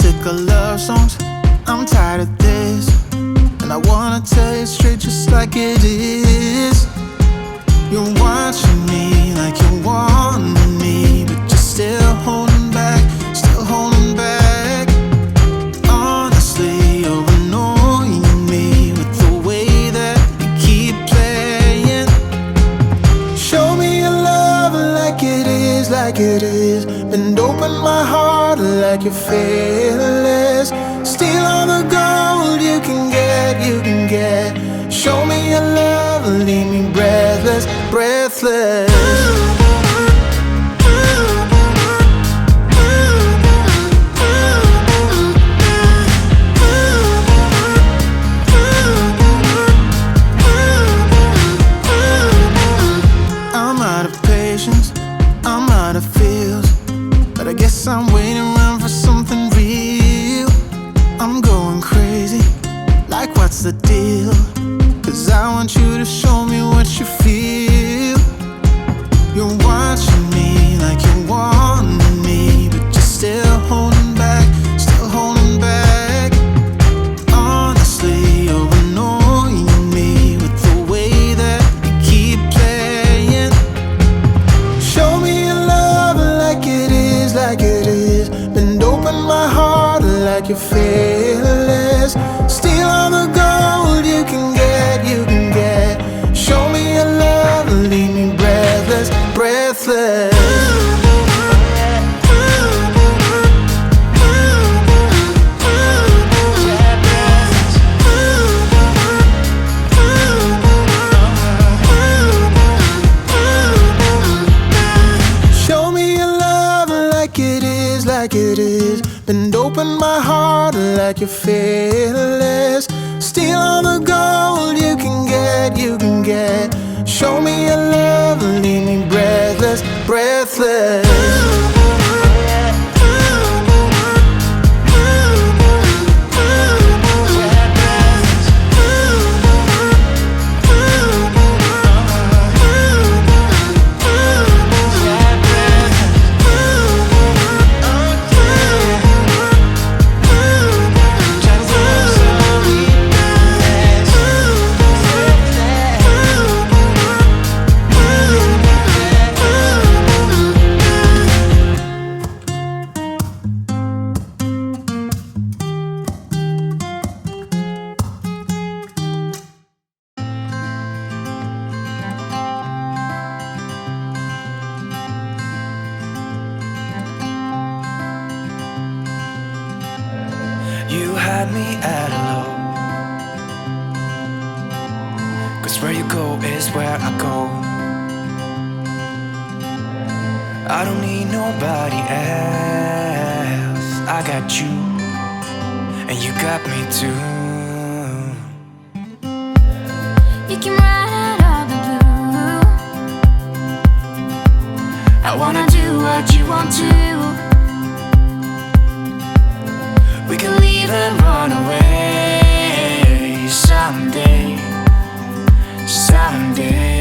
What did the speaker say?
sick of love songs, I'm tired of this. And I wanna tell you straight just like it is. You're watching me like you want me, but you're still holding back, still holding back. Honestly, you're annoying me with the way that you keep playing. Show me your love like it is, like it is. Bend open my heart like you're fearless. Steal all the gold you can get, you can get. Show me your love, leave me breathless, breathless. I'm out of patience, I'm out of feels, but I guess I'm waiting around for something real. I'm going crazy, like what's the deal? 'Cause I want you to show me what you feel. You're watching me like you want me, but you're still holding back, still holding back. Honestly, you're annoying me with the way that you keep playing. Show me your love like it is, like it is. Bend open my heart like you're fearless. Steal all the gold you can get, you can get. Show me your love, leave me breathless, breathless. Show me your love like it is, like it is. Bend open my heart like you're fearless. Steal all the gold you can get, you can get. Show me your love, leave me breathless, breathless. You had me at hello, 'cause where you go is where I go. I don't need nobody else. I got you, and you got me too. You came right out of the blue. I wanna do what you want to. We can leave and run away someday, someday.